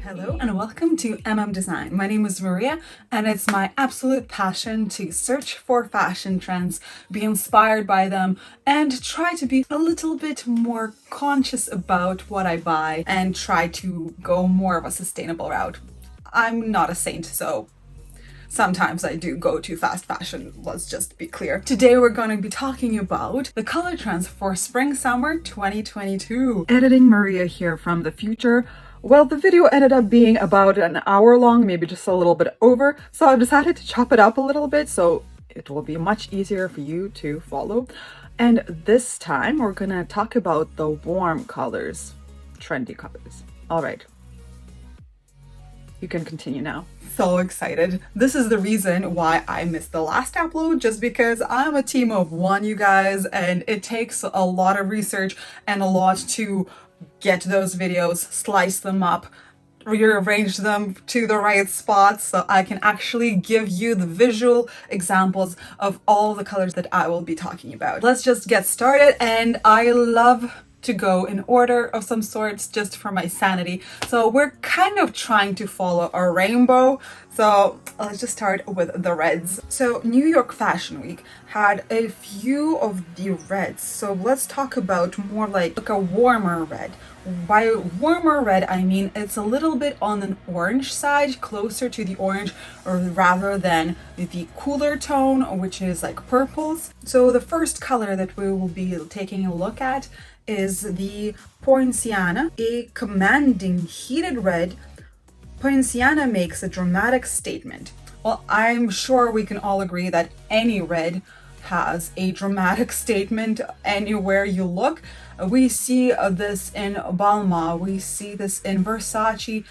Hello and welcome to Design. My name is Maria and it's my absolute passion to search for fashion trends, be inspired by them, and try to be a little bit more conscious about what I buy and try to go more of a sustainable route. I'm not a saint, so sometimes I do go to fast fashion, let's just be clear. Today we're going to be talking about the color trends for spring-summer 2022. Editing Maria here from the future. Well, the video ended up being about an hour long, maybe just a little bit over, so I've decided to chop it up a little bit so it will be much easier for you to follow. And this time we're gonna talk about the warm colors, trendy colors. All right, you can continue now. So excited. This is the reason why I missed the last upload, just because I'm a team of one, you guys, and it takes a lot of research and a lot to get those videos, slice them up, rearrange them to the right spots so I can actually give you the visual examples of all the colors that I will be talking about. Let's just get started, and I love to go in order of some sorts just for my sanity. So we're kind of trying to follow a rainbow. So let's just start with the reds. So New York Fashion Week had a few of the reds. So let's talk about more like a warmer red. By warmer red, I mean it's a little bit on an orange side, closer to the orange rather than the cooler tone, which is like purples. So the first color that we will be taking a look at is the Poinciana, a commanding heated red. Poinciana makes a dramatic statement. Well, I'm sure we can all agree that any red has a dramatic statement anywhere you look. We see this in Balmain, we see this in Versace.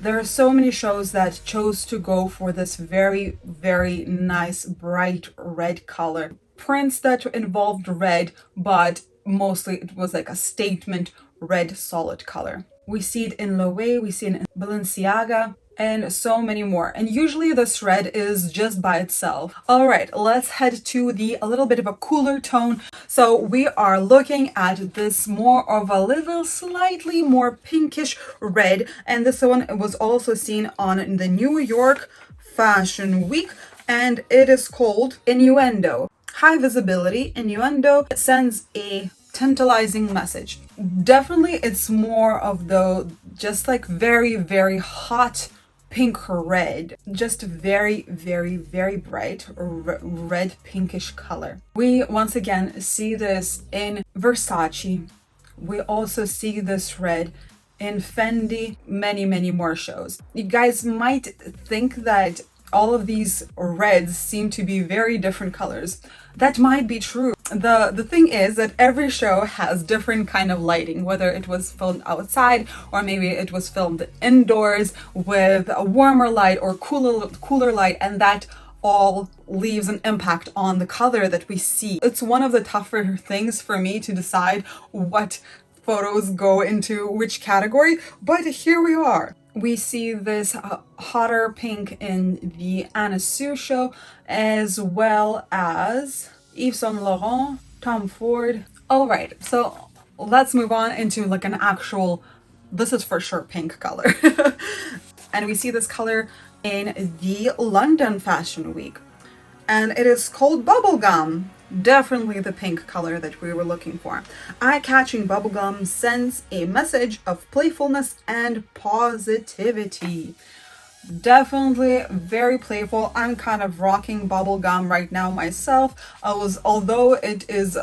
There are so many shows that chose to go for this very, very nice bright red color. Prints that involved red, but mostly it was like a statement red solid color. We see it in Loewe, we see it in Balenciaga, and so many more. And usually this red is just by itself. All right, let's head to a little bit of a cooler tone. So we are looking at this more of a little slightly more pinkish red. And this one was also seen on the New York Fashion Week, and it is called Innuendo. High visibility. Innuendo sends a tantalizing message. Definitely it's more of the just like very, very hot pink red, just very, very, very bright red pinkish color. We once again see this in Versace. We also see this red in Fendi, many more shows. You guys might think that all of these reds seem to be very different colors. That might be true. The thing is that every show has different kind of lighting, whether it was filmed outside or maybe it was filmed indoors with a warmer light or cooler light, and that all leaves an impact on the color that we see. It's one of the tougher things for me to decide what photos go into which category, but here we are. We see this hotter pink in the Anna Sue show, as well as Yves Saint Laurent, Tom Ford. All right, so let's move on into like an actual, this is for sure pink color. And we see this color in the London Fashion Week, and it is called Bubblegum. Definitely the pink color that we were looking for. Eye-catching bubblegum sends a message of playfulness and positivity. Definitely very playful. I'm kind of rocking bubblegum right now myself. Although it is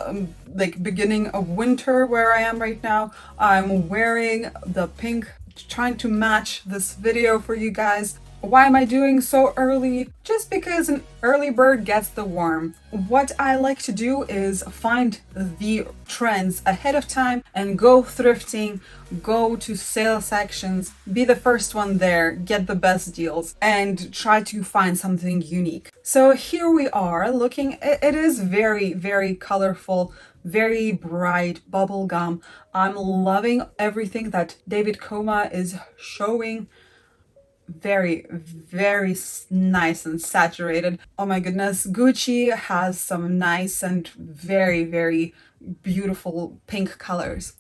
like beginning of winter where I am right now, I'm wearing the pink, trying to match this video for you guys. Why am I doing so early? Just because an early bird gets the worm. What I like to do is find the trends ahead of time and go thrifting, go to sale sections, be the first one there, get the best deals, and try to find something unique. So here we are looking, it is very, very colorful, very bright bubblegum. I'm loving everything that David Coma is showing. Very, very nice and saturated. Oh my goodness, Gucci has some nice and very, very beautiful pink colors.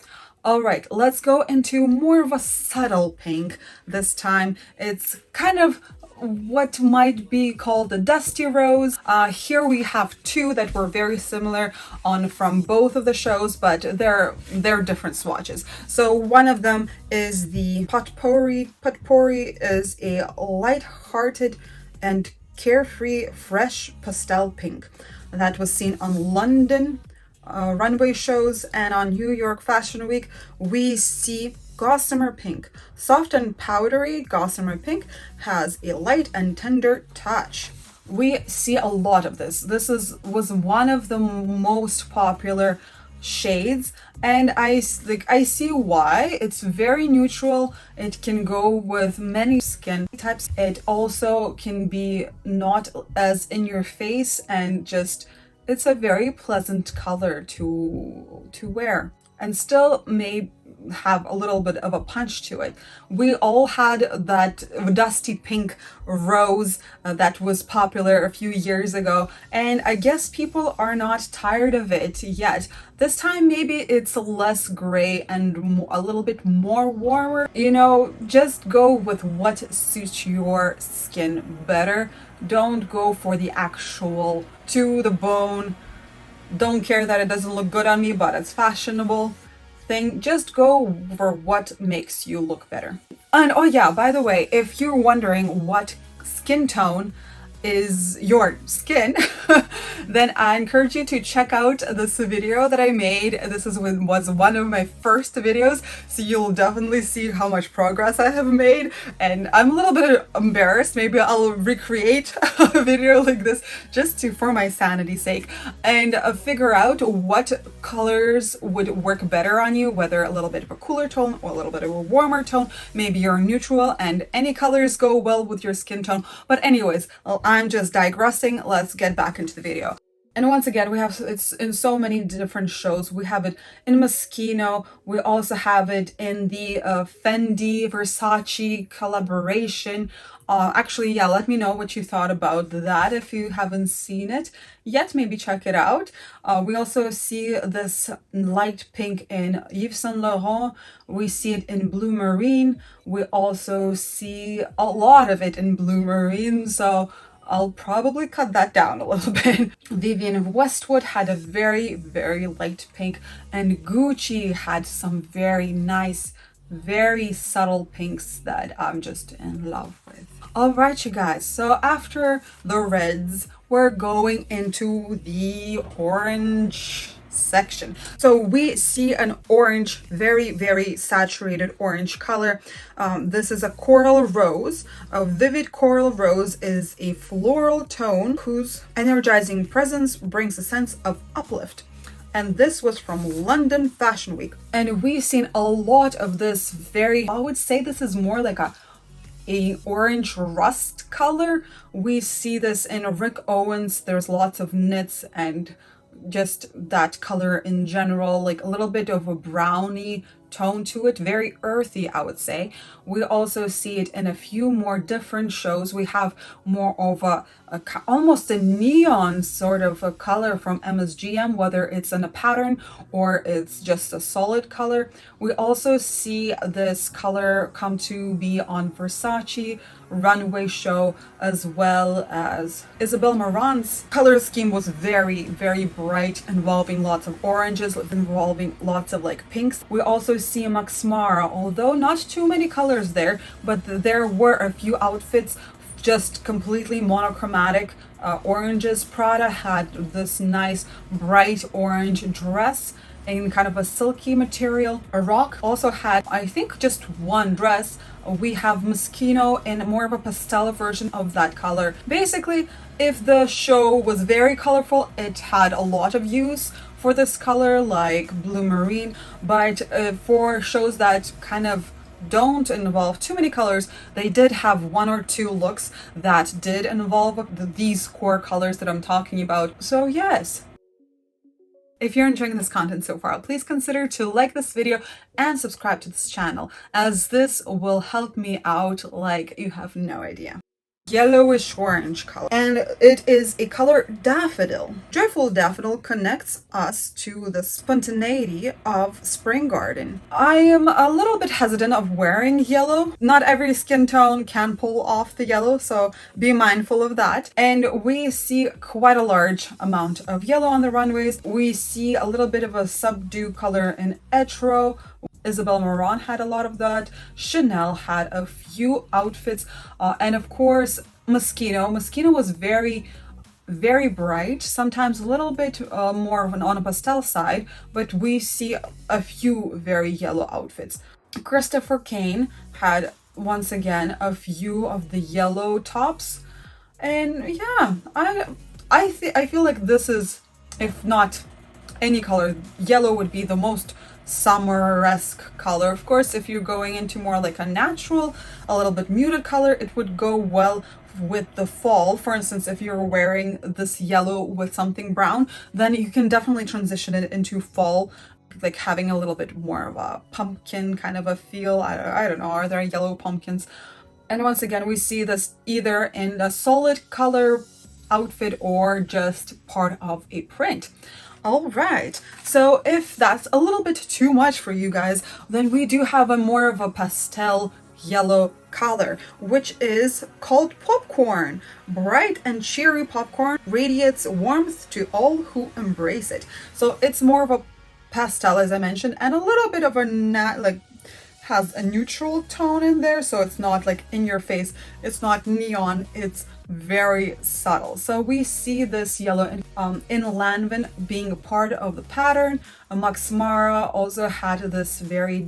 All right, let's go into more of a subtle pink this time. It's kind of what might be called a dusty rose. Here we have two that were very similar on from both of the shows, but they're different swatches. So one of them is the Potpourri. Potpourri is a light-hearted and carefree fresh pastel pink that was seen on London runway shows and on New York Fashion Week. We see gossamer pink. Soft and powdery gossamer pink has a light and tender touch. We see a lot of this. Was one of the most popular shades, and I see why. It's very neutral. It can go with many skin types. It also can be not as in your face, and just it's a very pleasant color to wear and still may have a little bit of a punch to it. We all had that dusty pink rose that was popular a few years ago, and I guess people are not tired of it yet. This time maybe it's less gray and a little bit more warmer. You know, just go with what suits your skin better. Don't go for the actual to the bone, don't care that it doesn't look good on me but it's fashionable thing. Just go for what makes you look better. And oh yeah, by the way, if you're wondering what skin tone is your skin, then I encourage you to check out this video that I made. This was one of my first videos, so you'll definitely see how much progress I have made, and I'm a little bit embarrassed. Maybe I'll recreate a video like this just for my sanity's sake, and figure out what colors would work better on you, whether a little bit of a cooler tone or a little bit of a warmer tone. Maybe you're neutral and any colors go well with your skin tone. But anyways, I'm just digressing. Let's get back into the video. And once again, it's in so many different shows. We have it in Moschino. We also have it in the Fendi Versace collaboration. Actually, yeah, let me know what you thought about that. If you haven't seen it yet, maybe check it out. We also see this light pink in Yves Saint Laurent. We see it in Blue Marine. We also see a lot of it in Blue Marine. So I'll probably cut that down a little bit. Vivienne Westwood had a very, very light pink, and Gucci had some very nice, very subtle pinks that I'm just in love with. All right, you guys, so after the reds, we're going into the orange section. So we see an orange, very, very saturated orange color. This is a coral rose. A vivid coral rose is a floral tone whose energizing presence brings a sense of uplift. And this was from London Fashion Week. And we've seen a lot of this I would say this is more like a orange rust color. We see this in Rick Owens. There's lots of knits and just that color in general, like a little bit of a brownie tone to it, very earthy, I would say. We also see it in a few more different shows. We have more of almost a neon sort of a color from MSGM, whether it's in a pattern or it's just a solid color. We also see this color come to be on Versace runway show, as well as Isabel Marant's color scheme was very, very bright, involving lots of oranges, involving lots of like pinks. We also see Max Mara, although not too many colors there, but there were a few outfits just completely monochromatic oranges. Prada had this nice bright orange dress in kind of a silky material. Rock also had, I think, just one dress. We have Moschino in more of a pastel version of that color. Basically, if the show was very colorful, it had a lot of use for this color, like Blue Marine. But for shows that kind of don't involve too many colors, they did have one or two looks that did involve these core colors that I'm talking about. So yes. If you're enjoying this content so far, please consider to like this video and subscribe to this channel, as this will help me out like you have no idea. yellowish orange color, and it is a color daffodil. Joyful daffodil connects us to the spontaneity of spring garden. I am a little bit hesitant of wearing yellow. Not every skin tone can pull off the yellow, so be mindful of that. And we see quite a large amount of yellow on the runways. We see a little bit of a subdued color in Etro. Isabel Marant had a lot of that. Chanel had a few outfits. And of course, Moschino. Moschino was very bright, sometimes a little bit more of an on a pastel side, but we see a few very yellow outfits. Christopher Kane had, once again, a few of the yellow tops. And yeah, I feel like this is, if not any color, yellow would be the most summer-esque color. Of course, if you're going into more like a natural, a little bit muted color, it would go well with the fall. For instance, if you're wearing this yellow with something brown, then you can definitely transition it into fall, like having a little bit more of a pumpkin kind of a feel. I don't know, are there yellow pumpkins? And once again, we see this either in a solid color outfit or just part of a print. All right, so if that's a little bit too much for you guys, then we do have a more of a pastel yellow color, which is called popcorn. Bright and cheery popcorn radiates warmth to all who embrace it. So it's more of a pastel, as I mentioned, and a little bit of a has a neutral tone in there, so it's not like in your face, it's not neon, it's very subtle. So we see this yellow in Lanvin being a part of the pattern. Max Mara also had this very,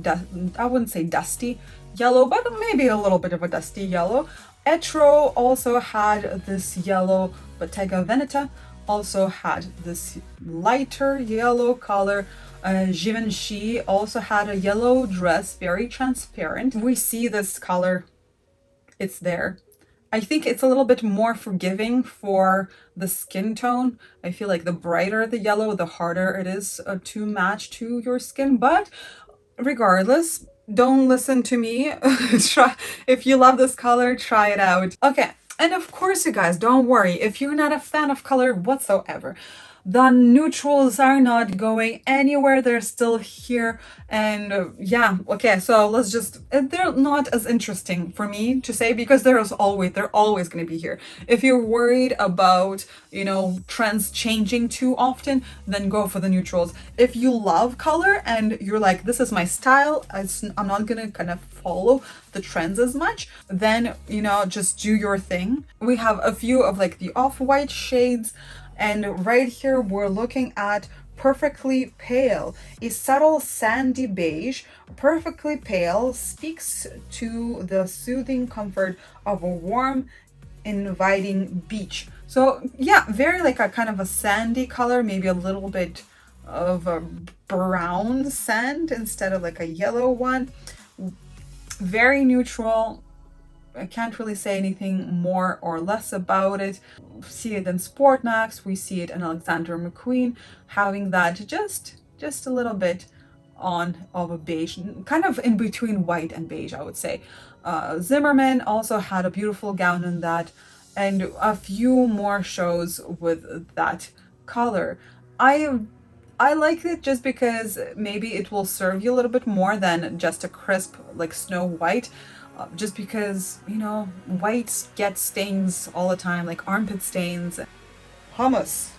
I wouldn't say dusty yellow, but maybe a little bit of a dusty yellow. Etro also had this yellow. Bottega Veneta also had this lighter yellow color. Givenchy also had a yellow dress, very transparent. We see this color, it's there. I think it's a little bit more forgiving for the skin tone. I feel like the brighter the yellow, the harder it is to match to your skin. But regardless, don't listen to me. If you love this color, try it out. Okay, and of course, you guys, don't worry. If you're not a fan of color whatsoever, the neutrals are not going anywhere. They're still here. And yeah, okay, so let's just, they're not as interesting for me to say because they're always going to be here. If you're worried about, trends changing too often, then go for the neutrals. If you love color and you're like, this is my style, I'm not going to kind of follow the trends as much, then, just do your thing. We have a few of like the off-white shades. And right here, we're looking at Perfectly Pale, a subtle sandy beige. Perfectly Pale speaks to the soothing comfort of a warm, inviting beach. So yeah, very like a kind of a sandy color, maybe a little bit of a brown sand instead of like a yellow one. Very neutral. I can't really say anything more or less about it. We see it in Sport Max, we see it in Alexander McQueen, having that just a little bit on of a beige, kind of in between white and beige, I would say. Zimmerman also had a beautiful gown in that, and a few more shows with that color. I like it just because maybe it will serve you a little bit more than just a crisp like Snow White. Just because, whites get stains all the time, like armpit stains. Hummus.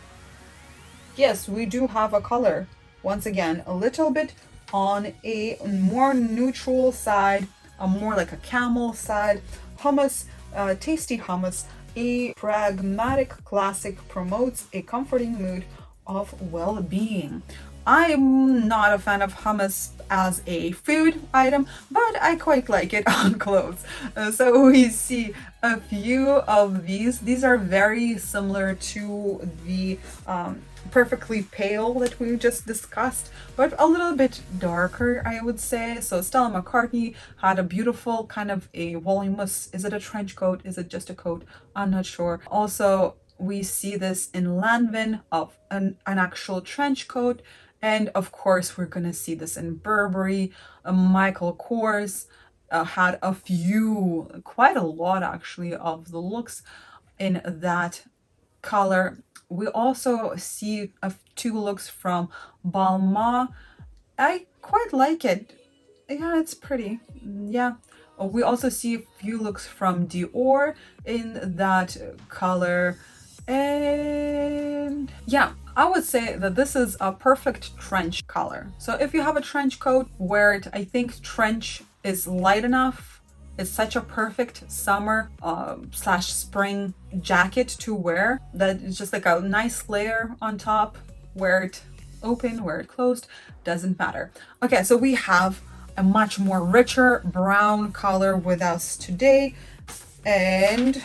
Yes, we do have a color. Once again, a little bit on a more neutral side, a more like a camel side. Hummus, tasty hummus, a pragmatic classic, promotes a comforting mood of well-being. I'm not a fan of hummus as a food item, but I quite like it on clothes. So we see a few of these. These are very similar to the Perfectly Pale that we just discussed, but a little bit darker, I would say. So Stella McCartney had a beautiful kind of a voluminous, is it a trench coat? Is it just a coat? I'm not sure. Also, we see this in Lanvin of an actual trench coat. And of course, we're going to see this in Burberry, Michael Kors, had a few, quite a lot actually, of the looks in that color. We also see two looks from Balmain. I quite like it. Yeah, it's pretty. Yeah. We also see a few looks from Dior in that color. And yeah, I would say that this is a perfect trench color. So if you have a trench coat, wear it. I think trench is light enough. It's such a perfect summer slash spring jacket to wear that it's just like a nice layer on top. Wear it open, wear it closed, doesn't matter. Okay, so we have a much more richer brown color with us today, and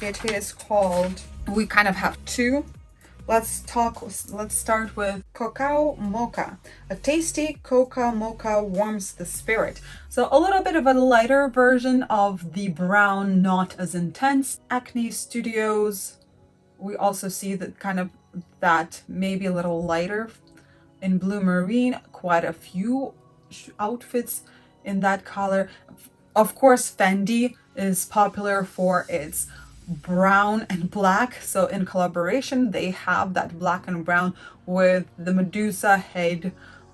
it is called, we kind of have two. Let's start with Cocao Mocha. A tasty Cocao Mocha warms the spirit. So a little bit of a lighter version of the brown, not as intense. Acne Studios. We also see that kind of that maybe a little lighter in blue marine, quite a few outfits in that color. Of course, Fendi is popular for its brown and black, so in collaboration they have that black and brown with the Medusa head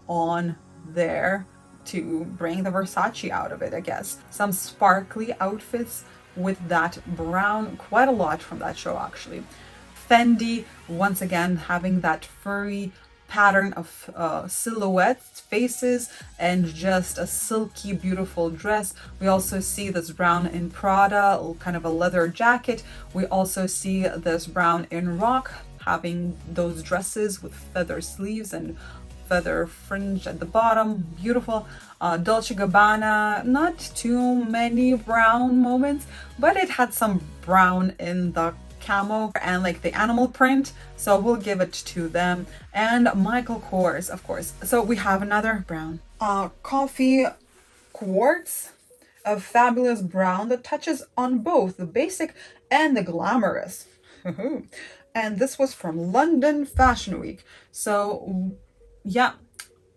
on there to bring the Versace out of it, I guess. Some sparkly outfits with that brown, quite a lot from that show actually. Fendi, once again, having that furry pattern of silhouettes, faces, and just a silky, beautiful dress. We also see this brown in Prada, kind of a leather jacket. We also see this brown in Rock, having those dresses with feather sleeves and feather fringe at the bottom. Beautiful. Dolce & Gabbana, not too many brown moments, but it had some brown in the camo and like the animal print, so we'll give it to them. And Michael Kors, of course. So we have another brown, coffee quartz, a fabulous brown that touches on both the basic and the glamorous. And this was from London Fashion Week. So yeah,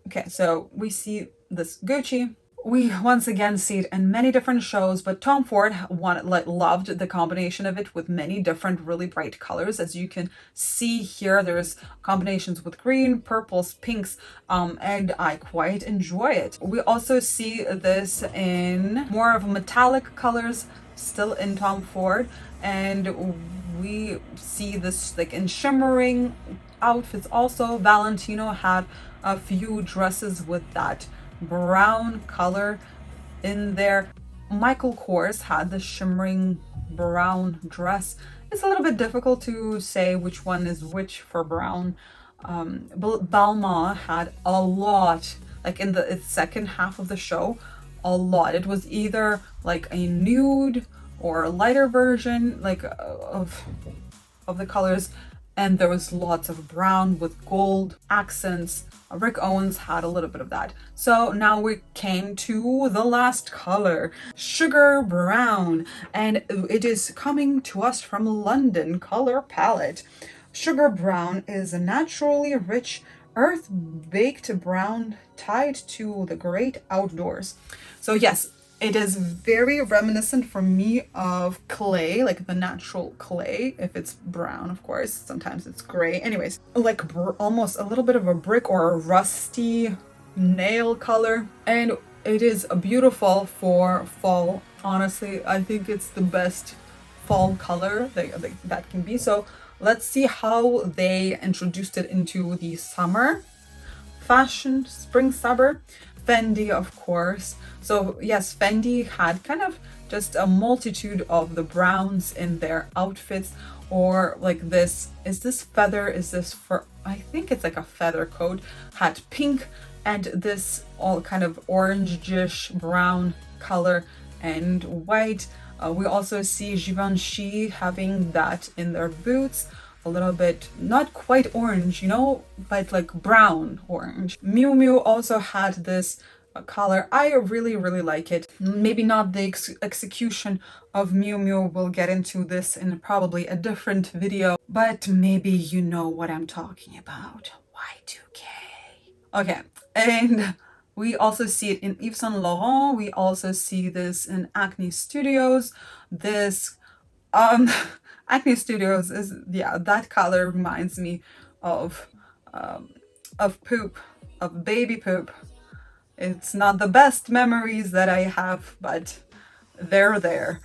okay, so we see this Gucci. We once again see it in many different shows, but Tom Ford loved the combination of it with many different really bright colors. As you can see here, there's combinations with green, purples, pinks, and I quite enjoy it. We also see this in more of metallic colors, still in Tom Ford, and we see this like in shimmering outfits also. Valentino had a few dresses with that brown color in there. Michael Kors had the shimmering brown dress. It's a little bit difficult to say which one is which for brown. Balmain had a lot, like in the second half of the show, a lot. It was either like a nude or a lighter version, like of the colors, and there was lots of brown with gold accents. Rick Owens had a little bit of that. So now we came to the last color, Sugar Brown, and it is coming to us from London Color Palette. Sugar Brown is a naturally rich, earth-baked brown tied to the great outdoors. So yes, it is very reminiscent for me of clay, like the natural clay, if it's brown, of course. Sometimes it's gray. Anyways, like almost a little bit of a brick or a rusty nail color. And it is beautiful for fall. Honestly, I think it's the best fall color that can be. So let's see how they introduced it into the summer fashion, spring, summer. Fendi, of course. So yes, Fendi had kind of just a multitude of the browns in their outfits, or like this, is this feather, is this for, I think it's like a feather coat, had pink and this all kind of orange-ish brown color and white. We also see Givenchy having that in their boots, a little bit, not quite orange, you know, but like brown orange. Miu Miu also had this color. I really like it. Maybe not the execution of Miu Miu. We'll get into this in probably a different video, but maybe you know what I'm talking about. Y2K. Okay, and We also see it in Yves Saint Laurent. We also see this in Acne Studios. This um Acne Studios is, yeah, that color reminds me of poop, of baby poop. It's not the best memories that I have, but they're there.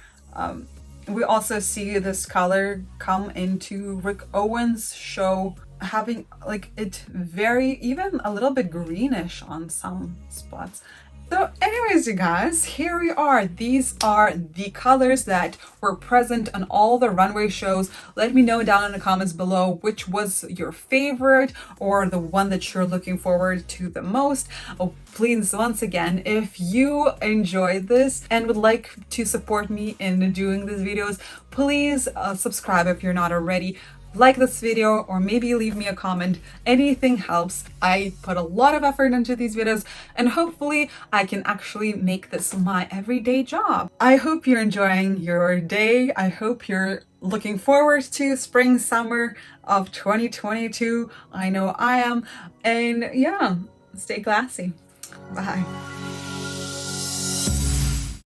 We also see this color come into Rick Owens' show, having like it very, even a little bit greenish on some spots. So anyways, you guys, here we are. These are the colors that were present on all the runway shows. Let me know down in the comments below which was your favorite or the one that you're looking forward to the most. Oh, please, once again, if you enjoyed this and would like to support me in doing these videos, please subscribe if you're not already. Like this video, or maybe leave me a comment. Anything helps. I put a lot of effort into these videos, and hopefully I can actually make this my everyday job. I hope you're enjoying your day. I hope you're looking forward to spring, summer of 2022. I know I am. And yeah, stay classy. Bye.